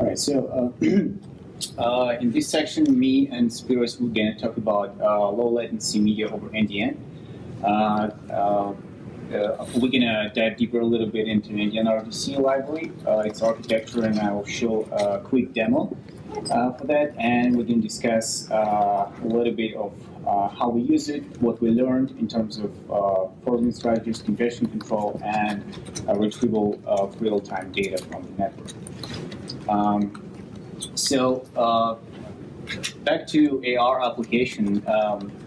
All right, so in this section, me and Spiros, we're going to talk about low latency media over NDN. We're going to dive deeper a little bit into NDN RTC library, its architecture, and I will show a quick demo for that. And we're going to discuss a little bit of how we use it, what we learned in terms of forwarding strategies, congestion control, and retrieval of real-time data from the network. Back to AR application,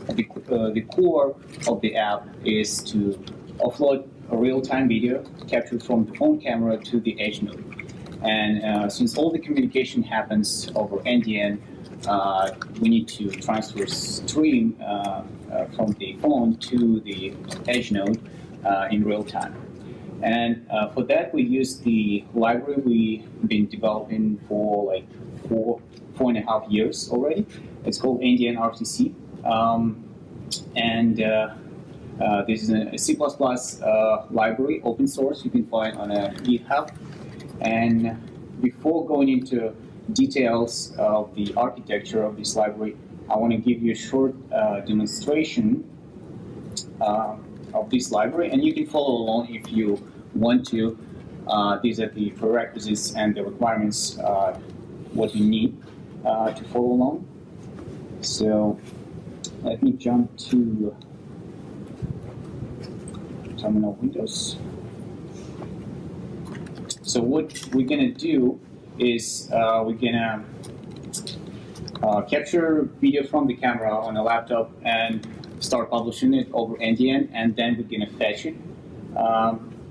the core of the app is to offload a real-time video captured from the phone camera to the edge node. And since all the communication happens over NDN, we need to transfer stream from the phone to the edge node in real time. And for that, we use the library we've been developing for like four and a half years already. It's called NDN RTC. This is a C++ library, open source, you can find on a GitHub. And before going into details of the architecture of this library, I want to give you a short demonstration of this library, and you can follow along if you want to. These are the prerequisites and the requirements, what you need to follow along. So let me jump to terminal windows. So what we're going to do is we're going to capture video from the camera on a laptop and start publishing it over NDN, and then we're going to fetch it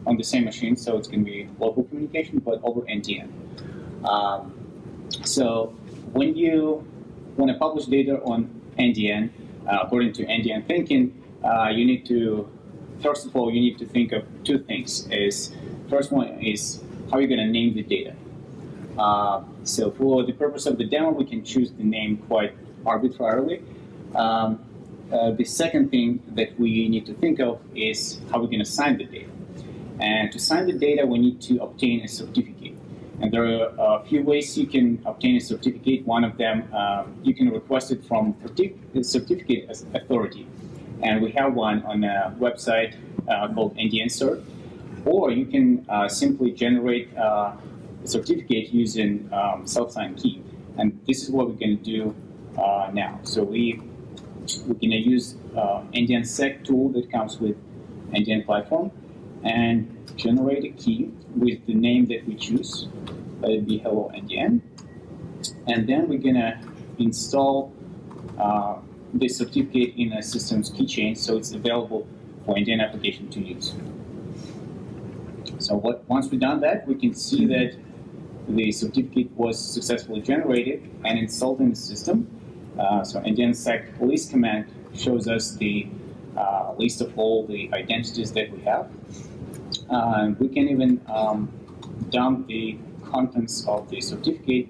on the same machine, so it's going to be local communication, but over NDN. So when you want to publish data on NDN, according to NDN thinking, you need to, first of all, you need to think of two things. First one is how you're going to name the data. So for the purpose of the demo, we can choose the name quite arbitrarily. The second thing that we need to think of is how we're going to sign the data. And to sign the data, we need to obtain a certificate. And there are a few ways you can obtain a certificate. One of them, you can request it from the certificate authority. And we have one on a website called NDN Cert. Or you can simply generate a certificate using self-signed key. And this is what we're going to do now. So we're going to use NDN Sec tool that comes with NDN platform and generate a key with the name that we choose. Let it be Hello NDN. And then we're going to install this certificate in a system's keychain so it's available for NDN application to use. So once we've done that, we can see that the certificate was successfully generated and installed in the system. So NDN sec list command shows us the list of all the identities that we have. We can even dump the contents of the certificate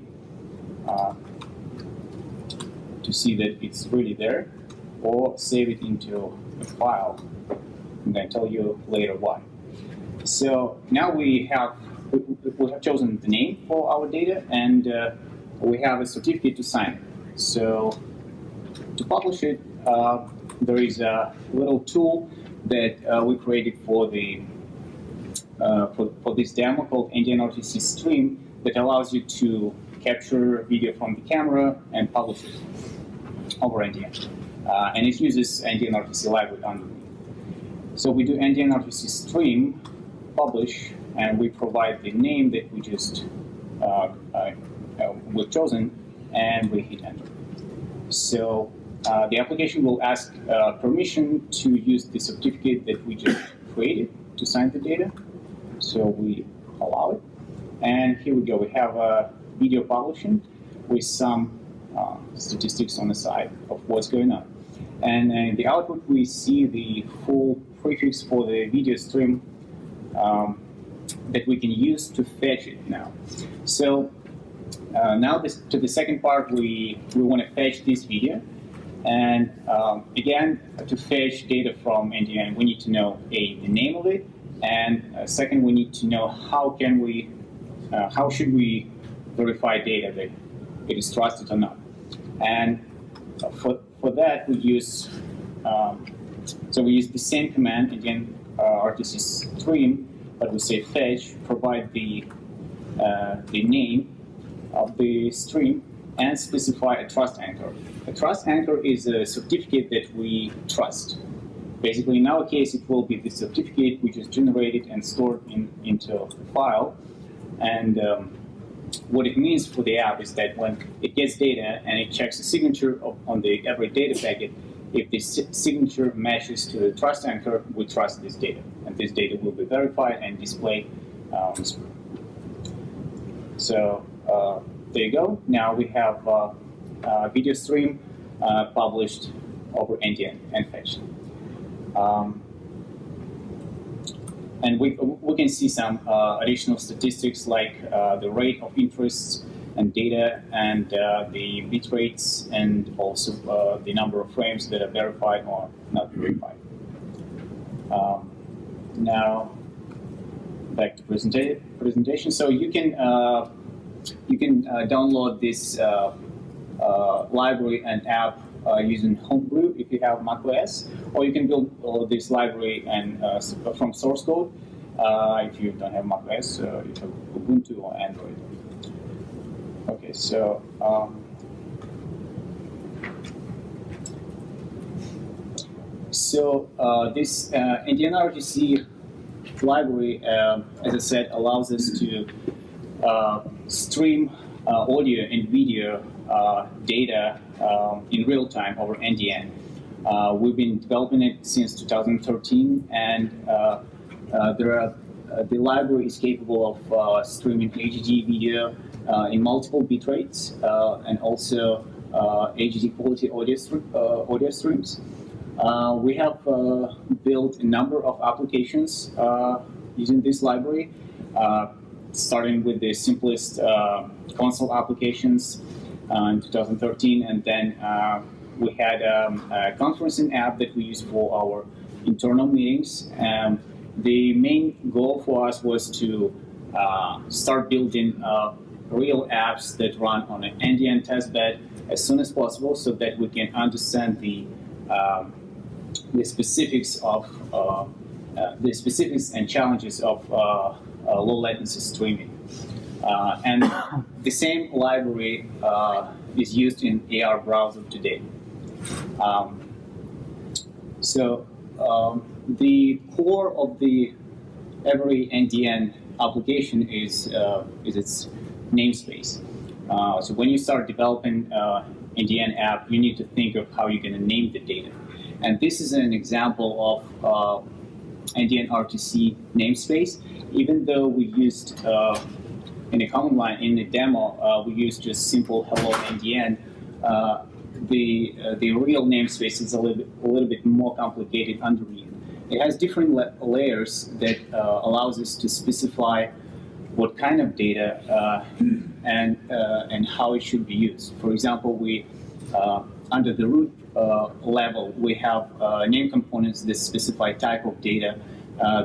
to see that it's really there, or save it into a file. I'm going to tell you later why. So now we have chosen the name for our data, and we have a certificate to sign it. So to publish it, there is a little tool that we created for the for this demo called NDN RTC Stream that allows you to capture video from the camera and publish it over NDN. And it uses NDN RTC library underneath. So we do NDN RTC Stream, publish, and we provide the name that we just we've chosen, and we hit enter. So the application will ask permission to use the certificate that we just created to sign the data. So we allow it. And here we go. We have a video publishing with some statistics on the side of what's going on. And in the output, we see the full prefix for the video stream that we can use to fetch it now. So now to the second part, we want to fetch this video. And again, to fetch data from NDN, we need to know the name of it, and second, we need to know how should we verify data that it is trusted or not. And for that, we use the same command, again, RTC stream, but we say fetch, provide the name of the stream, and specify a trust anchor. A trust anchor is a certificate that we trust. Basically, in our case, it will be the certificate which is generated and stored into a file. And what it means for the app is that when it gets data and it checks the signature on every data packet, if the signature matches to the trust anchor, we trust this data. And this data will be verified and displayed on the screen. So there you go. Now we have a video stream published over NDN and fetched. And we can see some additional statistics like the rate of interests and data and the bit rates and also the number of frames that are verified or not verified. Now back to presentation. So you can download this library and app using Homebrew if you have macOS, or you can build this library and from source code if you don't have macOS, you have Ubuntu or Android. Okay, so this NDN RTC library, as I said, allows us to stream audio and video data in real time over NDN. We've been developing it since 2013, and the library is capable of streaming HD video in multiple bit rates and also HD quality audio streams. We have built a number of applications using this library, starting with the simplest console applications in 2013, and then we had a conferencing app that we use for our internal meetings. The main goal for us was to start building real apps that run on an NDN testbed as soon as possible, so that we can understand the specifics of the specifics and challenges of low latency streaming. And the same library is used in AR browser today. The core of every NDN application is its namespace. So when you start developing NDN app, you need to think of how you're going to name the data. And this is an example of NDN RTC namespace. Even though we used in a command line in the demo, we used just simple hello NDN. The real namespace is a little bit more complicated underneath. It has different layers that allows us to specify what kind of data and how it should be used. For example, we under the root level, we have name components that specify type of data,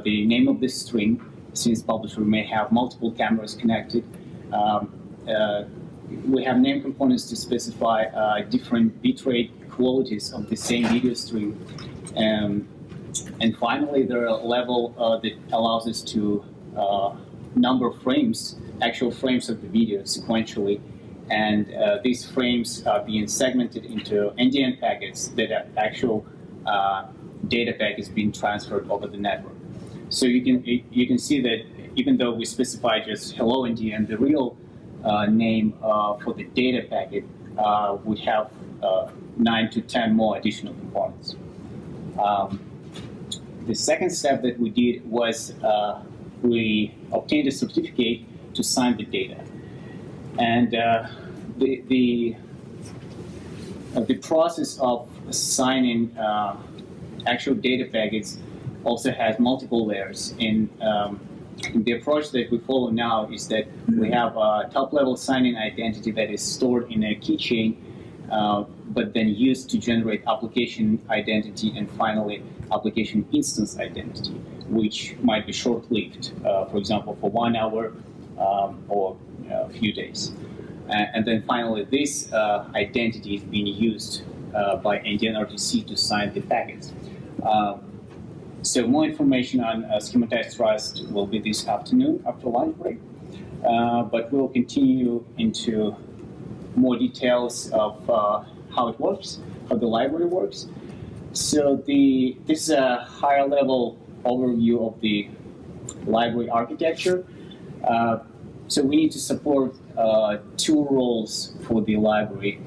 the name of the stream, since publisher may have multiple cameras connected. We have name components to specify different bitrate qualities of the same video stream. And finally, there are a level that allows us to number frames, actual frames of the video sequentially. And these frames are being segmented into NDN packets that are actual data packets being transferred over the network. So you can see that even though we specify just hello NDN, the real name for the data packet would have 9 to 10 more additional components. The second step that we did was we obtained a certificate to sign the data. And the process of signing actual data packets also has multiple layers. In the approach that we follow now is that we have a top-level signing identity that is stored in a keychain, but then used to generate application identity and finally application instance identity, which might be short-lived, for example, for 1 hour or a few days. And then finally, this identity is being used by NDN RTC to sign the packets. So more information on schematized trust will be this afternoon after lunch break. But we'll continue into more details of how it works, how the library works. So this is a higher level overview of the library architecture. So we need to support two roles for the library.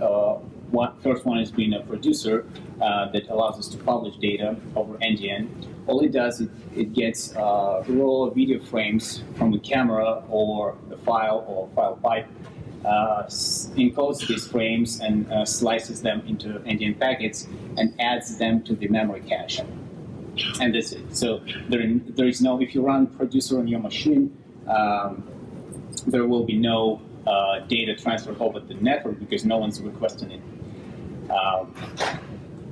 First one is being a producer that allows us to publish data over NDN. All it does, it gets raw video frames from a camera or a file or file pipe, encodes these frames and slices them into NDN packets and adds them to the memory cache. And that's it. So there is no, if you run producer on your machine, there will be no data transfer over the network because no one's requesting it.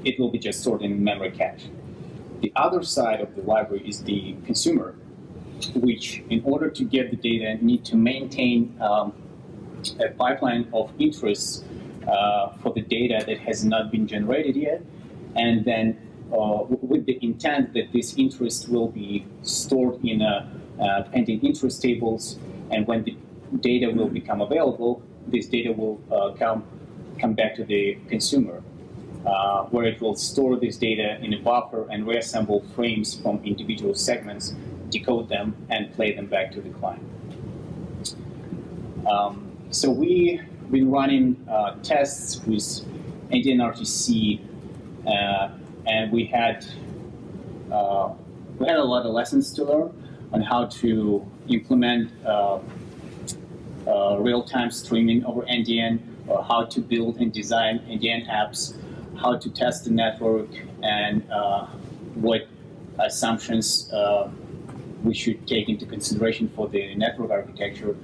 It will be just stored in memory cache. The other side of the library is the consumer, which in order to get the data need to maintain a pipeline of interests for the data that has not been generated yet, and then with the intent that this interest will be stored in pending interest tables, and when the data will become available, this data will come back to the consumer, where it will store this data in a buffer and reassemble frames from individual segments, decode them, and play them back to the client. So we've been running tests with NDN RTC, and we had a lot of lessons to learn on how to implement real-time streaming over NDN, or how to build and design NDN apps, how to test the network, and what assumptions we should take into consideration for the network architecture.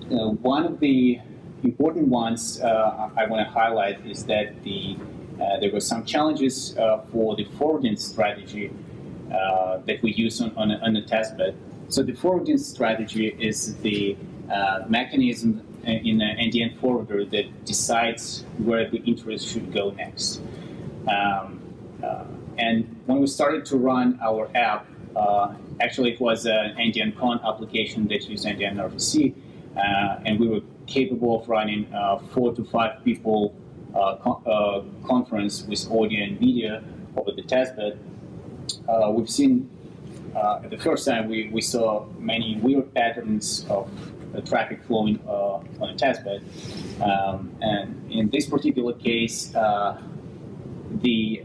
One of the important ones I want to highlight is that there were some challenges for the forwarding strategy that we use on a testbed. So the forwarding strategy is the mechanism in an NDN forwarder that decides where the interest should go next. And when we started to run our app, actually it was an NDN Con application that used NDN RTC, and we were capable of running 4 to 5 people conference with audio and video over the testbed. We've seen the first time we saw many weird patterns of traffic flowing on a testbed, and in this particular case, the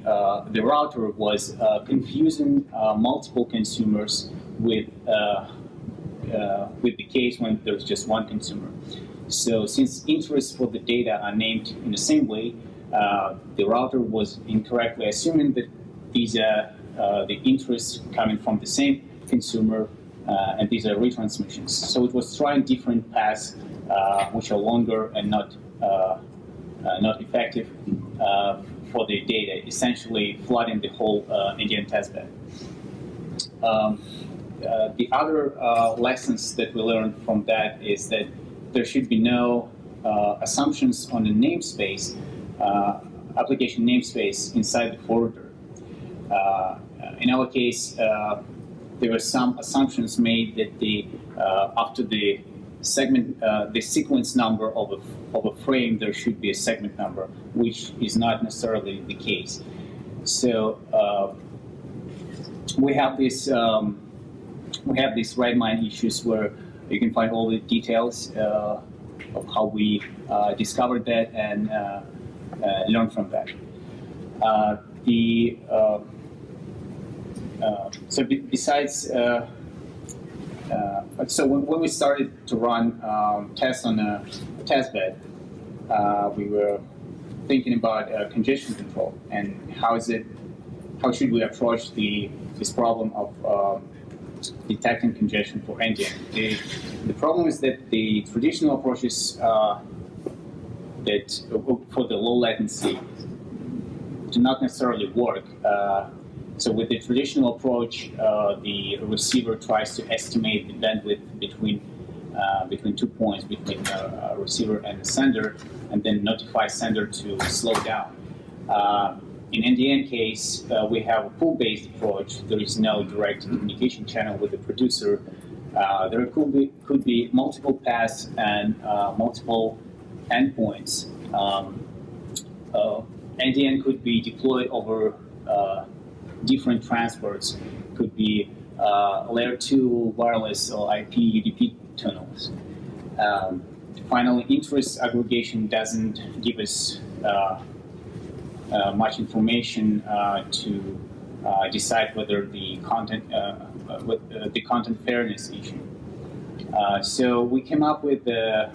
router was confusing multiple consumers with the case when there's just one consumer. So since interests for the data are named in the same way, the router was incorrectly assuming that these are the interests coming from the same consumer, and these are retransmissions. So it was trying different paths, which are longer and not effective for the data, essentially flooding the whole NDN testbed. The other lessons that we learned from that is that there should be no assumptions on the namespace, application namespace inside the forwarder. In our case, there were some assumptions made that after the segment, the sequence number of a frame, there should be a segment number, which is not necessarily the case. So we have these Redmine issues where you can find all the details of how we discovered that and learn from that. So besides, so when we started to run tests on a testbed, we were thinking about congestion control and how should we approach this problem of detecting congestion for NDN. The problem is that the traditional approaches that for the low latency do not necessarily work. So with the traditional approach, the receiver tries to estimate the bandwidth between between 2 points between the receiver and the sender, and then notify sender to slow down. In NDN case, we have a pool-based approach. There is no direct communication channel with the producer. There could be multiple paths and multiple endpoints. NDN could be deployed over different transports. Could be layer 2 wireless or IP UDP tunnels. Finally, interest aggregation doesn't give us much information to decide whether the content fairness issue. So we came up with a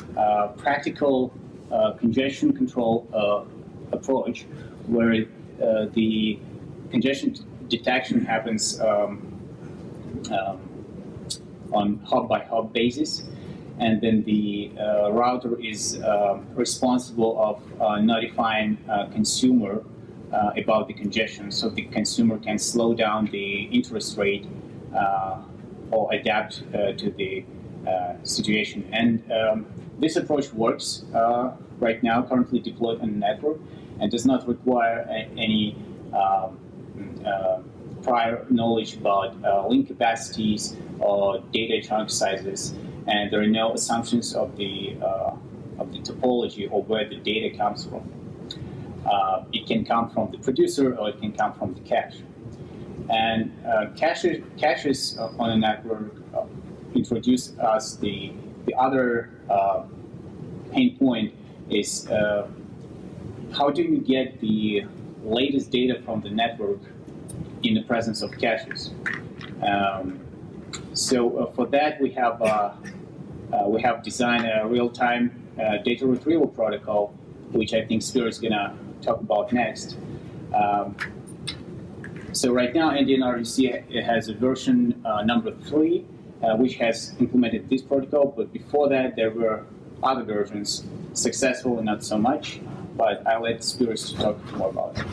practical congestion control approach where the congestion detection happens on hub-by-hub basis, and then the router is responsible of notifying consumer about the congestion, so the consumer can slow down the interest rate or adapt to the situation. And this approach works right now, currently deployed on the network, and does not require any prior knowledge about link capacities or data chunk sizes, and there are no assumptions of the topology or where the data comes from. It can come from the producer or it can come from the cache. And caches on a network introduce us the other pain point is how do you get the latest data from the network in the presence of caches? So for that we have designed a real-time data retrieval protocol, which I think Spiro is going to talk about next. So right now NDN RDC has a version number 3, which has implemented this protocol, but before that there were other versions, successful and not so much, but I'll let Spiro talk more about it.